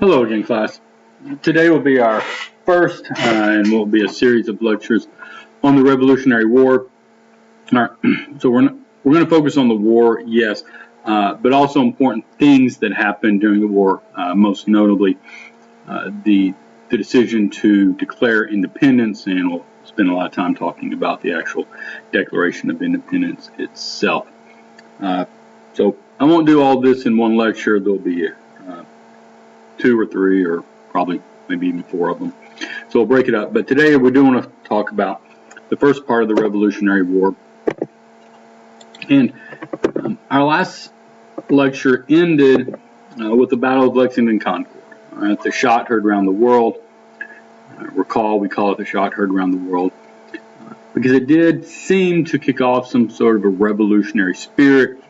Hello again, class. Today will be our first and will be a series of lectures on the Revolutionary War. All right, so we're going to focus on the war, yes, but also important things that happened during the war, most notably the decision to declare independence, and we'll spend a lot of time talking about the actual Declaration of Independence itself. So I won't do all this in one lecture. There'll be 2 or 3 or probably maybe even 4 of them. So we'll break it up. But today we do want to talk about the first part of the Revolutionary War. And our last lecture ended with the Battle of Lexington Concord. The shot heard around the world. Recall, we call it the shot heard around the world because it did seem to kick off some sort of a revolutionary spirit.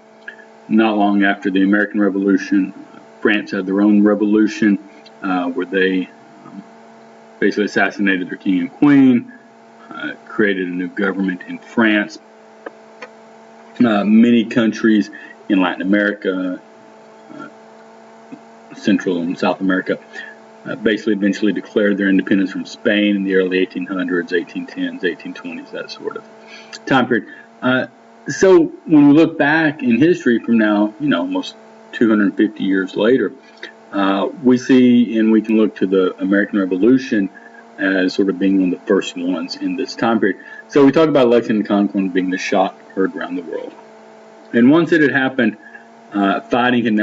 Not long after the American Revolution, France had their own revolution where they basically assassinated their king and queen, created a new government in France. Many countries in Latin America, Central and South America, basically eventually declared their independence from Spain in the early 1800s, 1810s, 1820s, that sort of time period. So when we look back in history from now, almost 250 years later, we see, and we can look to the American Revolution as sort of being one of the first ones in this time period. So we talk about Lexington Concord being the shot heard around the world. And once it had happened, fighting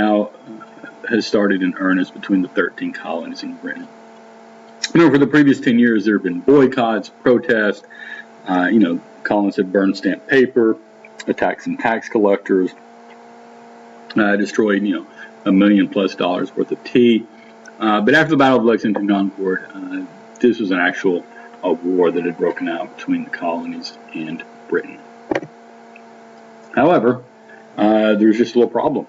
has started in earnest between the 13 colonies in Britain. For the previous 10 years, there have been boycotts, protests, colonists had burned stamped paper, attacked some tax collectors, destroyed, $1 million+ worth of tea. But after the Battle of Lexington Concord, this was an actual war that had broken out between the colonies and Britain. However, there's just a little problem.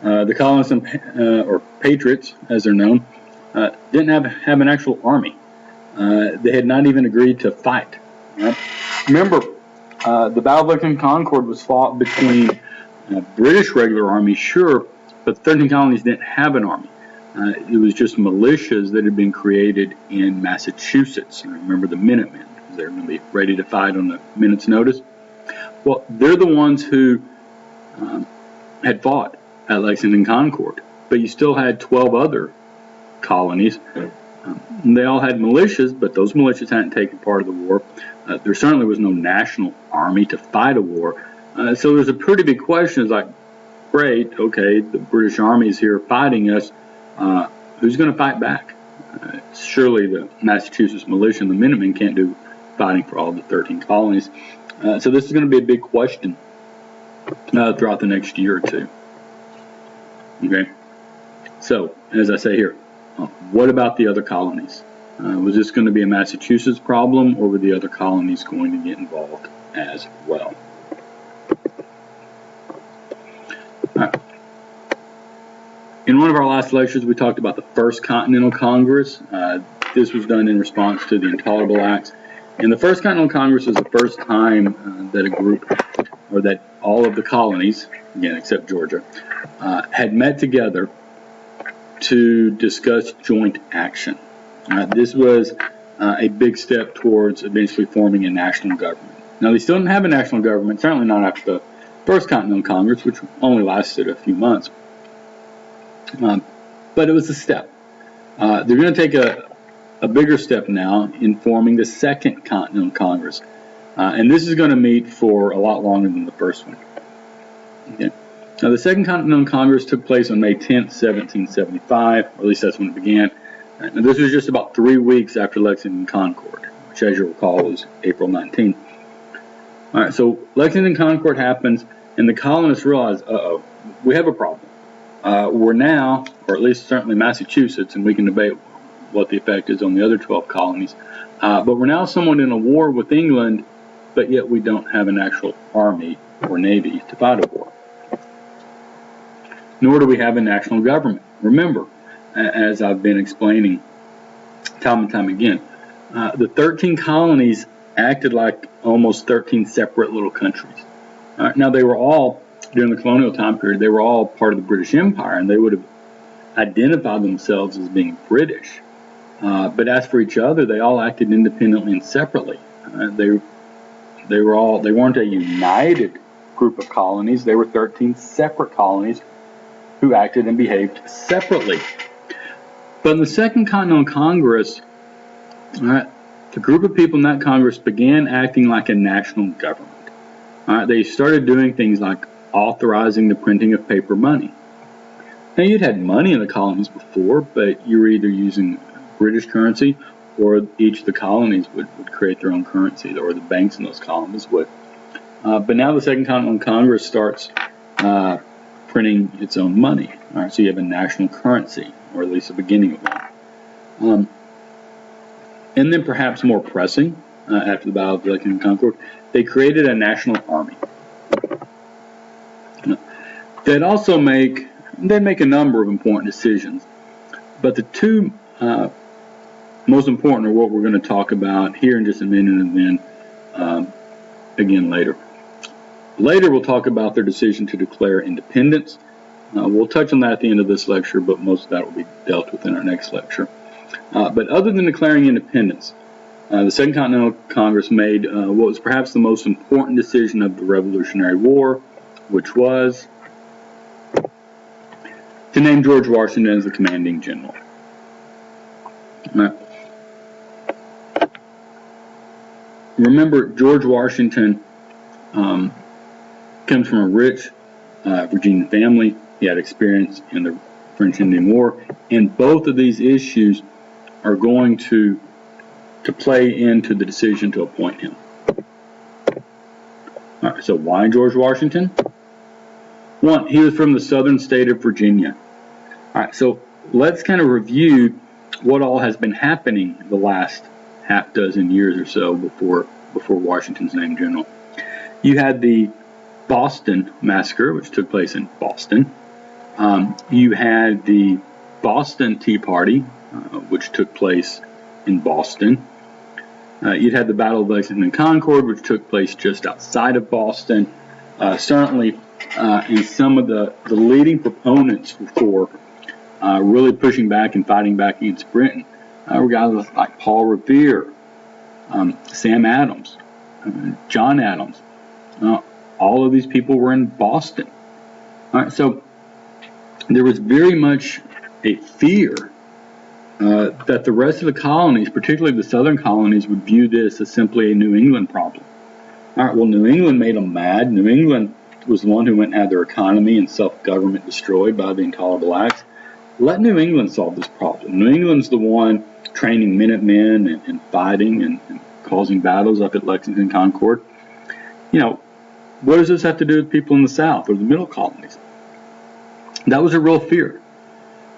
The colonists, or patriots, as they're known, didn't have an actual army. They had not even agreed to fight. Right? Remember, the Battle of Lexington Concord was fought between British regular army, sure, but the 13 colonies didn't have an army. It was just militias that had been created in Massachusetts. Remember the Minutemen, because they're going to be ready to fight on a minute's notice. Well, they're the ones who had fought at Lexington Concord, but you still had 12 other colonies. They all had militias, but those militias hadn't taken part of the war. There certainly was no national army to fight a war. So there's a pretty big question. It's like, great, okay, the British Army is here fighting us. Who's going to fight back? Surely the Massachusetts militia and the Minutemen can't do fighting for all the 13 colonies. So this is going to be a big question throughout the next year or two. Okay, so as I say here, what about the other colonies? Was this going to be a Massachusetts problem, or were the other colonies going to get involved as well? All right. In one of our last lectures, we talked about the First Continental Congress. This was done in response to the Intolerable Acts. And the First Continental Congress was the first time that a group, or that all of the colonies, again except Georgia, had met together to discuss joint action. This was a big step towards eventually forming a national government. Now, they still didn't have a national government, certainly not after the First Continental Congress, which only lasted a few months. But it was a step. They're going to take a bigger step now in forming the Second Continental Congress. And this is going to meet for a lot longer than the first one. Okay. Now, the Second Continental Congress took place on May 10th, 1775, or at least that's when it began. Now, this was just about 3 weeks after Lexington Concord, which, as you recall, was April 19th. All right, so Lexington Concord happens, and the colonists realize, we have a problem. We're now, or at least certainly Massachusetts, and we can debate what the effect is on the other 12 colonies, but we're now somewhat in a war with England, but yet we don't have an actual army or navy to fight a war. Nor do we have a national government. Remember, as I've been explaining time and time again, the 13 colonies acted like almost 13 separate little countries. Now, they were all, during the colonial time period, they were all part of the British Empire, and they would have identify themselves as being British. But as for each other, they all acted independently and separately. They weren't a united group of colonies. They were 13 separate colonies who acted and behaved separately. But in the Second Continental Congress, the group of people in that Congress began acting like a national government. They started doing things like authorizing the printing of paper money. Now, you'd had money in the colonies before, but you were either using British currency or each of the colonies would create their own currency, or the banks in those colonies would. But now the Second Continental Congress starts printing its own money. So you have a national currency, or at least the beginning of one. And then perhaps more pressing, after the Battle of Lexington and Concord, they created a national army. They'd make a number of important decisions, but the two most important are what we're going to talk about here in just a minute, and then again later. Later we'll talk about their decision to declare independence. We'll touch on that at the end of this lecture, but most of that will be dealt with in our next lecture. But other than declaring independence, the Second Continental Congress made what was perhaps the most important decision of the Revolutionary War, which was to name George Washington as the commanding general. Remember, George Washington comes from a rich Virginian family. He had experience in the French Indian War, and both of these issues are going to play into the decision to appoint him. All right, so why George Washington? One, he was from the southern state of Virginia. All right, so let's kind of review what all has been happening the last half dozen years or so before Washington's named general. You had the Boston Massacre, which took place in Boston. You had the Boston Tea Party, which took place in Boston. You'd had the Battle of Lexington and Concord, which took place just outside of Boston. Certainly, and some of the leading proponents for really pushing back and fighting back against Britain were guys like Paul Revere, Sam Adams, John Adams. All of these people were in Boston. All right, so there was very much a fear that the rest of the colonies, particularly the southern colonies, would view this as simply a New England problem. All right, well, New England made them mad. New England was the one who went and had their economy and self-government destroyed by the Intolerable Acts. Let New England solve this problem. New England's the one training Minutemen and fighting and causing battles up at Lexington and Concord. What does this have to do with people in the South or the middle colonies? That was a real fear.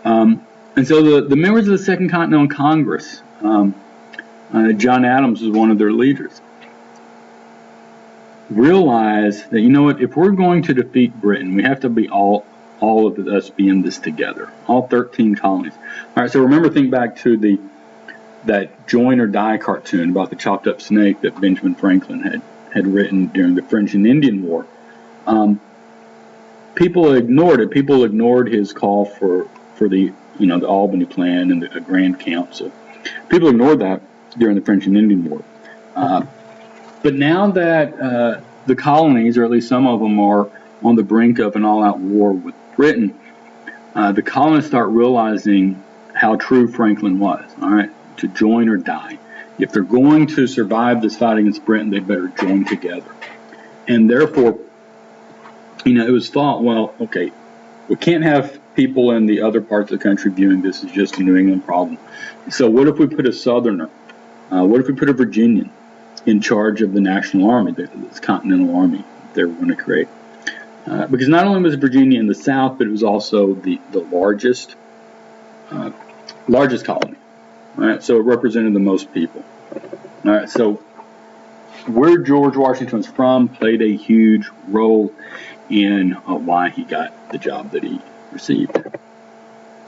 And so the members of the Second Continental Congress, John Adams was one of their leaders, realized that, if we're going to defeat Britain, we have to be all of us be in this together, all 13 colonies. All right, so think back to that Join or Die cartoon about the chopped up snake that Benjamin Franklin had written during the French and Indian War. People ignored it. People ignored his call for the the Albany Plan and the Grand Council. People ignored that during the French and Indian War. But now that the colonies, or at least some of them, are on the brink of an all-out war with Britain, the colonists start realizing how true Franklin was. All right, to join or die. If they're going to survive this fight against Britain, they better join together. And therefore, it was thought, well, okay, we can't have people in the other parts of the country viewing this as just a New England problem. So what if we put a Southerner, what if we put a Virginian in charge of the National Army, this Continental Army they were going to create? Because not only was Virginia in the South, but it was also the largest colony. All right, so it represented the most people. All right, so where George Washington was from played a huge role in why he got the job that he received.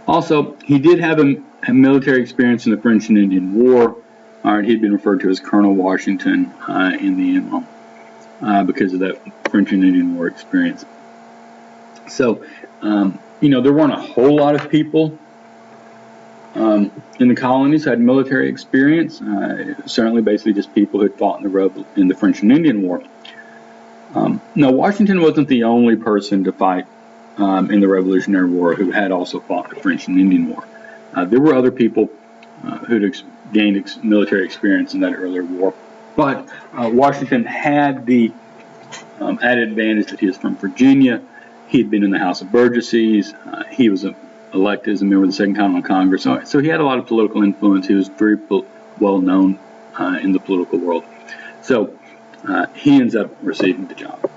Also, he did have a military experience in the French and Indian War. All right, he'd been referred to as Colonel Washington in the interim because of that French and Indian War experience. So, there weren't a whole lot of people in the colonies had military experience, certainly basically just people who had fought in the French and Indian War. Now, Washington wasn't the only person to fight in the Revolutionary War who had also fought the French and Indian War. There were other people who'd gained military experience in that earlier war, but Washington had the added advantage that he was from Virginia. He had been in the House of Burgesses. He was elected as a member of the Second Continental Congress, so he had a lot of political influence. He was very well known in the political world. So he ends up receiving the job.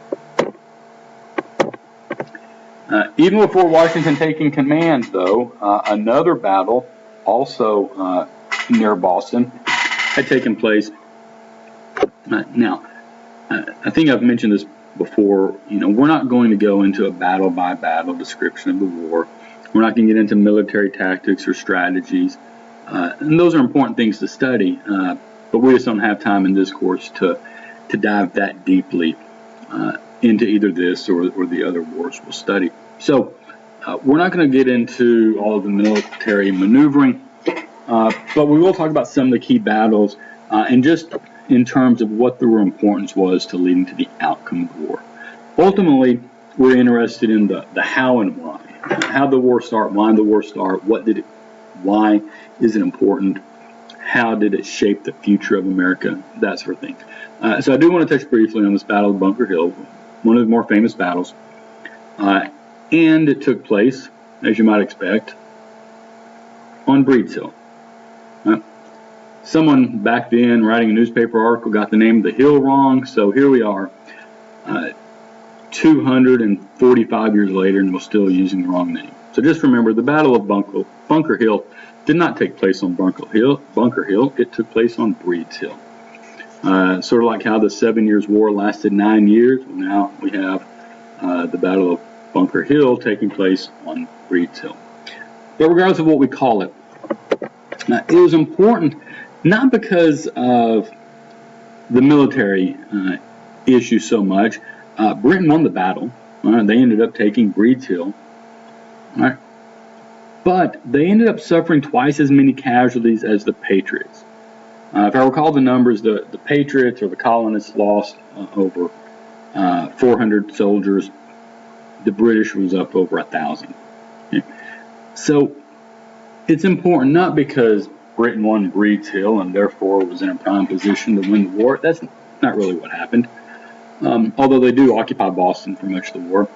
Even before Washington taking command, though, another battle, also near Boston, had taken place. Now, I think I've mentioned this before. We're not going to go into a battle-by-battle description of the war. We're not going to get into military tactics or strategies, and those are important things to study. But we just don't have time in this course to dive that deeply into either this or the other wars we'll study. So we're not going to get into all of the military maneuvering, but we will talk about some of the key battles and just in terms of what the importance was to leading to the outcome of the war. Ultimately, we're interested in the how and why. How did the war start? Why did the war start? Why is it important? How did it shape the future of America? That sort of thing. So I do want to touch briefly on this Battle of Bunker Hill, one of the more famous battles. And it took place, as you might expect, on Breed's Hill. Someone back then writing a newspaper article got the name of the hill wrong, so here we are, 245 years later, and we're still using the wrong name. So just remember, the Battle of Bunker Hill did not take place on Bunker Hill. It took place on Breed's Hill. Sort of like how the 7 Years' War lasted 9 years. Well, now we have the Battle of Bunker Hill taking place on Breed's Hill. But regardless of what we call it, it was important not because of the military issue so much. Britain won the battle. They ended up taking Breed's Hill. But they ended up suffering twice as many casualties as the Patriots. If I recall the numbers, the Patriots or the colonists lost over 400 soldiers. The British was up over 1,000. Okay. So it's important not because Britain won Breed's Hill and therefore was in a prime position to win the war. That's not really what happened. Although they do occupy Boston for much of the war.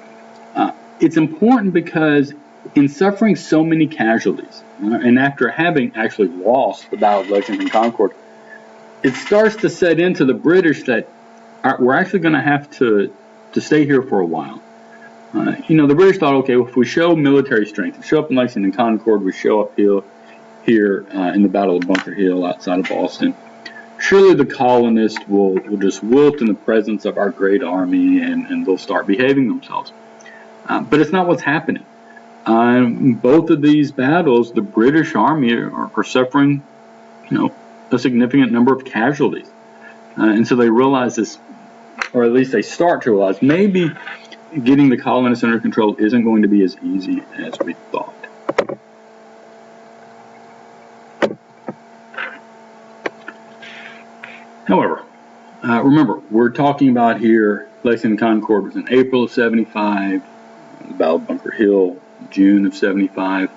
It's important because in suffering so many casualties, and after having actually lost the Battle of Lexington and Concord, it starts to set into the British that we're actually going to have to stay here for a while. The British thought, okay, well, if we show military strength, we show up in Lexington and Concord, we show up here in the Battle of Bunker Hill outside of Boston, surely the colonists will just wilt in the presence of our great army and they'll start behaving themselves. But it's not what's happening. In both of these battles, the British army are suffering, a significant number of casualties. And so they realize this, or at least they start to realize, maybe getting the colonists under control isn't going to be as easy as we thought. However, remember, we're talking about here, Lexington and Concord was in April of 75, the Battle of Bunker Hill, June of 75.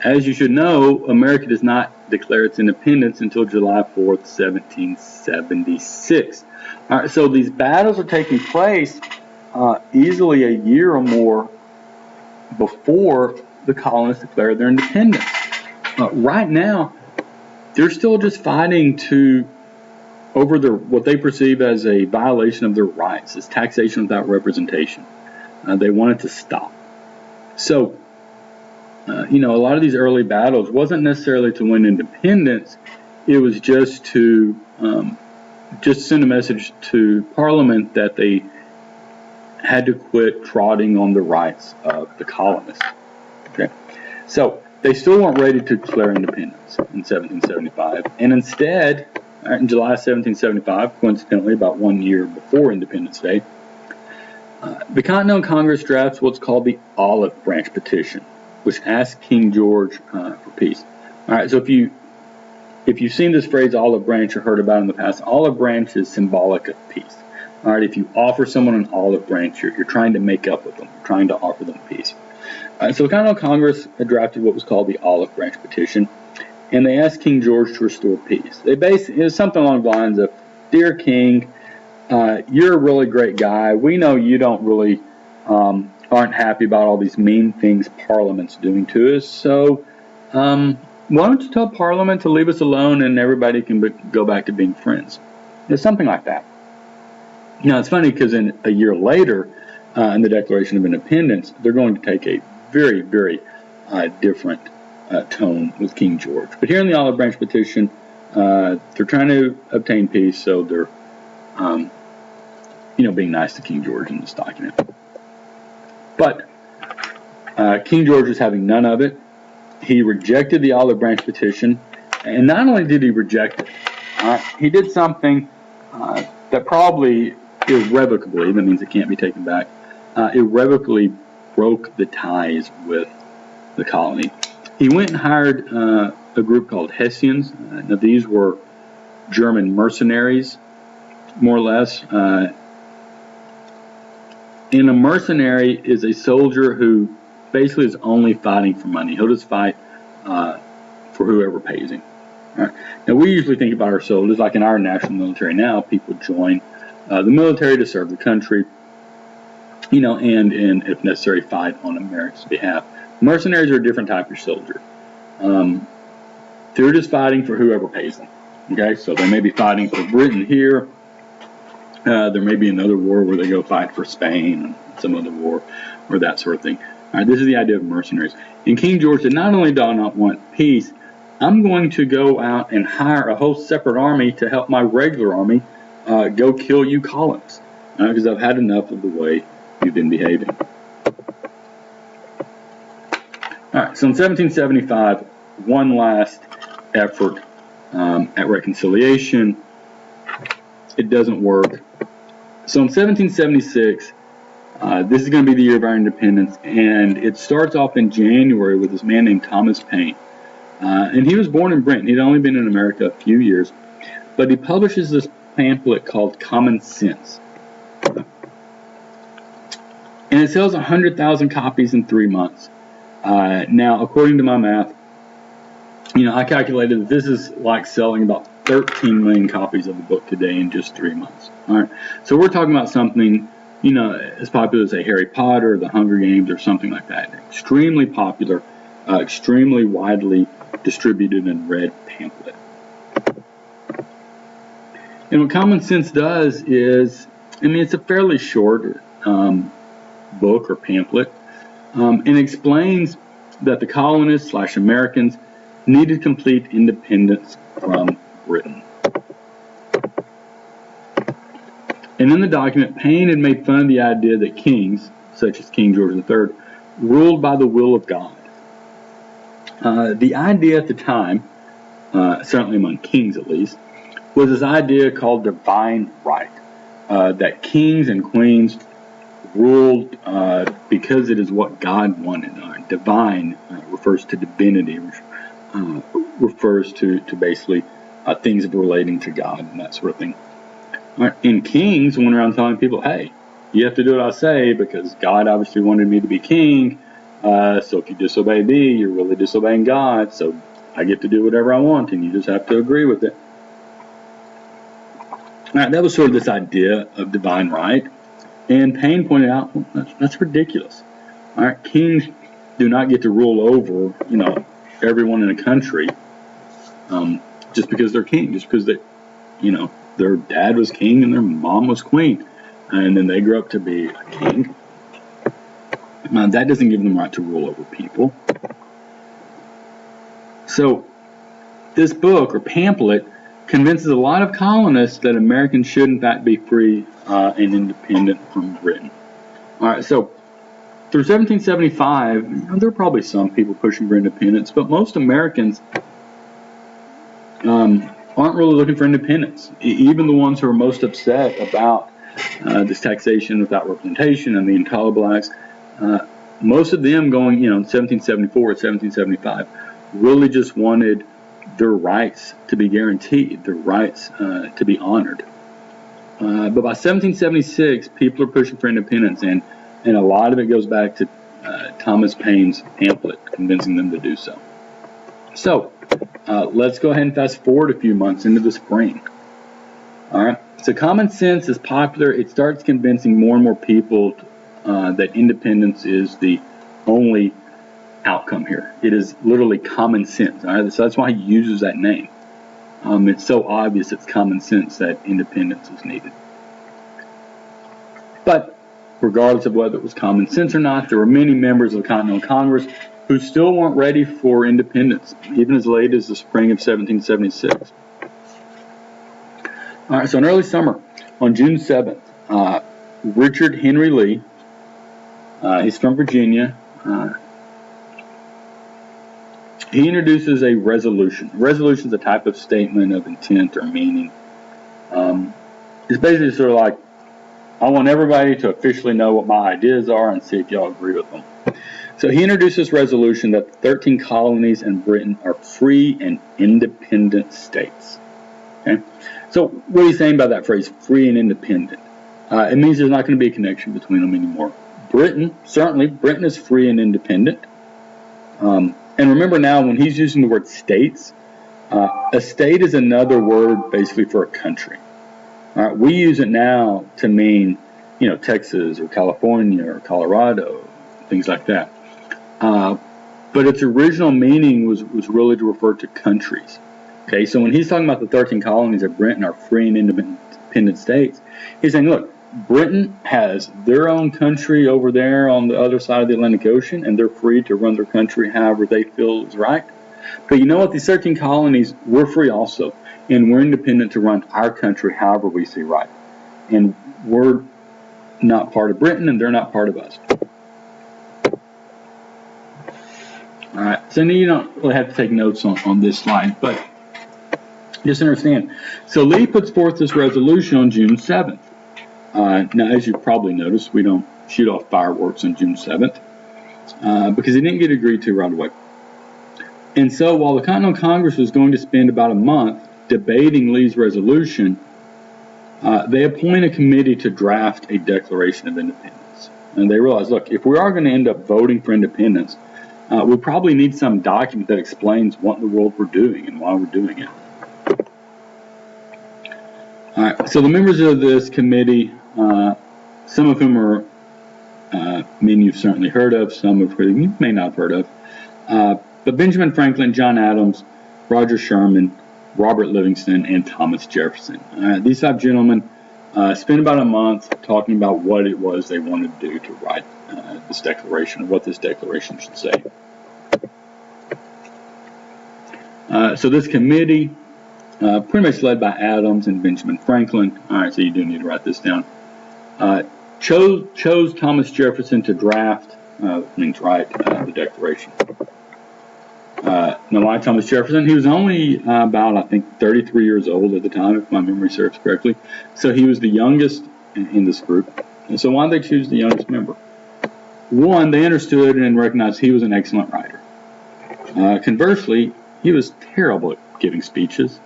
As you should know, America does not declare its independence until July 4th, 1776. All right, so these battles are taking place easily a year or more before the colonists declare their independence. Right now, they're still just fighting over what they perceive as a violation of their rights. It's taxation without representation. They want it to stop. So, a lot of these early battles wasn't necessarily to win independence. It was just to send a message to Parliament that they had to quit trotting on the rights of the colonists. Okay, so they still weren't ready to declare independence in 1775, and instead, in July 1775, coincidentally about 1 year before Independence Day, the Continental Congress drafts what's called the Olive Branch Petition. which asked King George for peace. All right, so if you've seen this phrase olive branch or heard about it in the past, olive branch is symbolic of peace. All right, if you offer someone an olive branch, you're trying to make up with them, you're trying to offer them peace. All right, so the Continental Congress had drafted what was called the Olive Branch Petition, and they asked King George to restore peace. It was something along the lines of, "Dear King, you're a really great guy. We know you don't really aren't happy about all these mean things Parliament's doing to us. So why don't you tell Parliament to leave us alone and everybody can go back to being friends?" It's something like that. Now, it's funny because a year later, in the Declaration of Independence, they're going to take a very, very different tone with King George. But here in the Olive Branch Petition, they're trying to obtain peace, so they're being nice to King George in this document. But King George was having none of it. He rejected the Olive Branch Petition, and not only did he reject it, he did something that probably irrevocably, that means it can't be taken back, irrevocably broke the ties with the colony. He went and hired a group called Hessians. Now these were German mercenaries, more or less. And a mercenary is a soldier who basically is only fighting for money. He'll just fight for whoever pays him. All right. Now, we usually think about our soldiers, like in our national military now, people join the military to serve the country, and if necessary, fight on America's behalf. Mercenaries are a different type of soldier. They're just fighting for whoever pays them. Okay, so they may be fighting for Britain here. There may be another war where they go fight for Spain and some other war or that sort of thing. All right, this is the idea of mercenaries. And King George said, not only do I not want peace, I'm going to go out and hire a whole separate army to help my regular army go kill you colonists, because I've had enough of the way you've been behaving. All right, so in 1775, one last effort at reconciliation. It doesn't work. So in 1776, this is going to be the year of our independence, and it starts off in January with this man named Thomas Paine. And he was born in Britain. He'd only been in America a few years, but he publishes this pamphlet called Common Sense. And it sells 100,000 copies in 3 months. Now, according to my math, I calculated that this is like selling about 13 million copies of the book today in just 3 months. All right, so we're talking about something, as popular as, say, Harry Potter, The Hunger Games, or something like that. Extremely popular, extremely widely distributed and read pamphlet. And what Common Sense does is, it's a fairly short book or pamphlet, and explains that the colonists / Americans needed complete independence from Britain. And in the document, Paine had made fun of the idea that kings, such as King George III, ruled by the will of God. The idea at the time, certainly among kings at least, was this idea called divine right, that kings and queens ruled because it is what God wanted. Divine refers to divinity, refers to basically things relating to God and that sort of thing. And kings went around telling people, hey, you have to do what I say because God obviously wanted me to be king. So if you disobey me, you're really disobeying God. So I get to do whatever I want, and you just have to agree with it. All right, that was sort of this idea of divine right. And Paine pointed out, well, that's ridiculous. All right, kings do not get to rule over, everyone in a country just because they're king, just because their dad was king and their mom was queen, and then they grew up to be a king. That doesn't give them the right to rule over people. So this book or pamphlet convinces a lot of colonists that Americans should in fact be free and independent from Britain. All right, so through 1775, there were probably some people pushing for independence, but most Americans aren't really looking for independence. Even the ones who are most upset about this taxation without representation and the Intolerable Acts, most of them going, in 1774 or 1775, really just wanted their rights to be guaranteed, their rights to be honored. But by 1776, people are pushing for independence, and a lot of it goes back to Thomas Paine's pamphlet convincing them to do so. So let's go ahead and fast forward a few months into the spring. All right. So common sense is popular. It starts convincing more and more people that independence is the only outcome here. It is literally common sense. All right. So that's why he uses that name. It's so obvious it's common sense that independence is needed. But regardless of whether it was common sense or not, there were many members of the Continental Congress who still weren't ready for independence, even as late as the spring of 1776. All right, so in early summer, on June 7th, Richard Henry Lee, he's from Virginia, he introduces a resolution. A resolution is a type of statement of intent or meaning. It's basically sort of like, I want everybody to officially know what my ideas are and see if y'all agree with them. So he introduced this resolution that the 13 colonies in Britain are free and independent states. Okay? So what are you saying by that phrase, free and independent? It means there's not going to be a connection between them anymore. Britain is free and independent. And remember now, when he's using the word states, a state is another word basically for a country. All right, we use it now to mean, Texas or California or Colorado, things like that. But its original meaning was really to refer to countries. Okay, so when he's talking about the 13 colonies of Britain are free and independent states, he's saying, look, Britain has their own country over there on the other side of the Atlantic Ocean, and they're free to run their country however they feel is right. But you know what? These 13 colonies, we're free also, and we're independent to run our country however we see right. And we're not part of Britain, and they're not part of us. All right, so you don't really have to take notes on this slide, but just understand. So Lee puts forth this resolution on June 7th. Now, as you probably noticed, we don't shoot off fireworks on June 7th because it didn't get agreed to right away. And so while the Continental Congress was going to spend about a month debating Lee's resolution, they appoint a committee to draft a Declaration of Independence. And they realized, look, if we are going to end up voting for independence, we probably need some document that explains what in the world we're doing and why we're doing it. All right, so the members of this committee, some of whom are men you've certainly heard of, some of whom you may not have heard of, but Benjamin Franklin, John Adams, Roger Sherman, Robert Livingston, and Thomas Jefferson. These 5 gentlemen spent about a month talking about what it was they wanted to do to write this declaration, or what this declaration should say. So this committee, pretty much led by Adams and Benjamin Franklin, all right, so you do need to write this down, chose Thomas Jefferson to draft, means write the Declaration. Now, why Thomas Jefferson? He was only about, I think, 33 years old at the time, if my memory serves correctly. So he was the youngest in this group. And so why did they choose the youngest member? One, they understood and recognized he was an excellent writer. Conversely, he was terrible at giving speeches.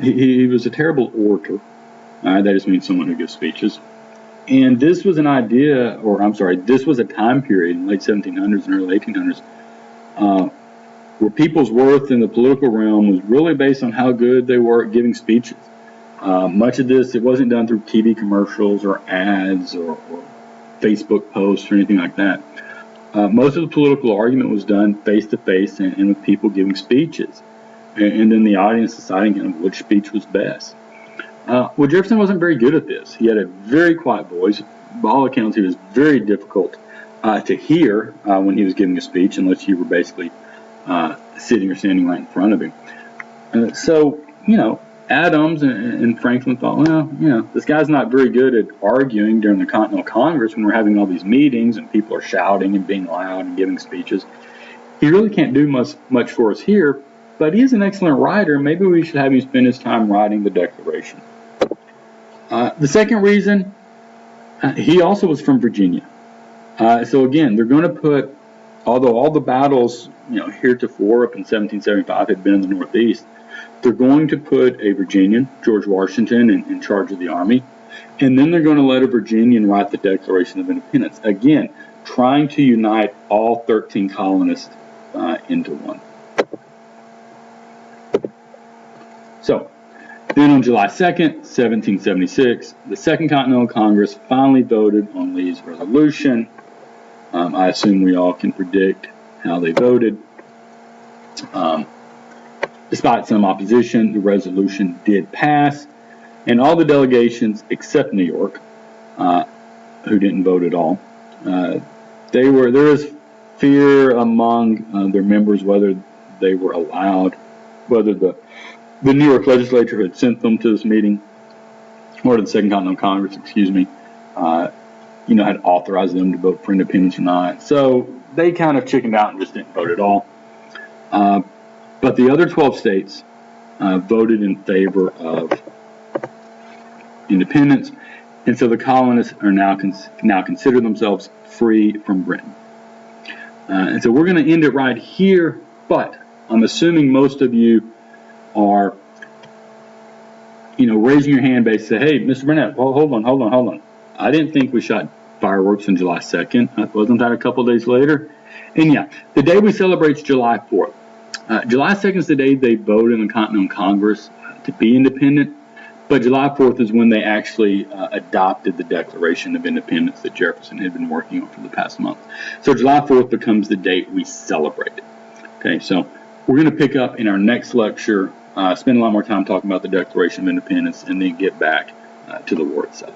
He was a terrible orator. That just means someone who gives speeches. And this was an idea, this was a time period in the late 1700s and early 1800s where people's worth in the political realm was really based on how good they were at giving speeches. Much of this, it wasn't done through TV commercials or ads or Facebook posts or anything like that. Most of the political argument was done face-to-face and with people giving speeches, and then the audience deciding kind of which speech was best. Well, Jefferson wasn't very good at this. He had a very quiet voice. By all accounts, he was very difficult to hear when he was giving a speech, unless you were basically sitting or standing right in front of him. So, Adams and Franklin thought, well, this guy's not very good at arguing during the Continental Congress when we're having all these meetings and people are shouting and being loud and giving speeches. He really can't do much for us here, but he is an excellent writer. Maybe we should have him spend his time writing the Declaration. The second reason, he also was from Virginia. So again, they're going to put, although all the battles, heretofore up in 1775 had been in the Northeast, they're going to put a Virginian, George Washington, in charge of the army, and then they're going to let a Virginian write the Declaration of Independence. Again, trying to unite all 13 colonists into one. So, then on July 2nd, 1776, the Second Continental Congress finally voted on Lee's resolution. I assume we all can predict how they voted. Despite some opposition, the resolution did pass, and all the delegations except New York, who didn't vote at all, there is fear among their members whether they were allowed, whether the New York legislature had sent them to this meeting, or the Second Continental Congress, had authorized them to vote for independence or not. So they kind of chickened out and just didn't vote at all. But the other 12 states voted in favor of independence, and so the colonists are now consider themselves free from Britain. And so we're going to end it right here, but I'm assuming most of you are, raising your hand basically, say, hey, Mr. Burnett, hold on. I didn't think we shot fireworks on July 2nd. Wasn't that a couple days later? And yeah, the day we celebrate is July 4th. July 2nd is the day they voted in the Continental Congress to be independent, but July 4th is when they actually adopted the Declaration of Independence that Jefferson had been working on for the past month. So July 4th becomes the date we celebrate it. Okay, so we're going to pick up in our next lecture, spend a lot more time talking about the Declaration of Independence, and then get back to the war itself.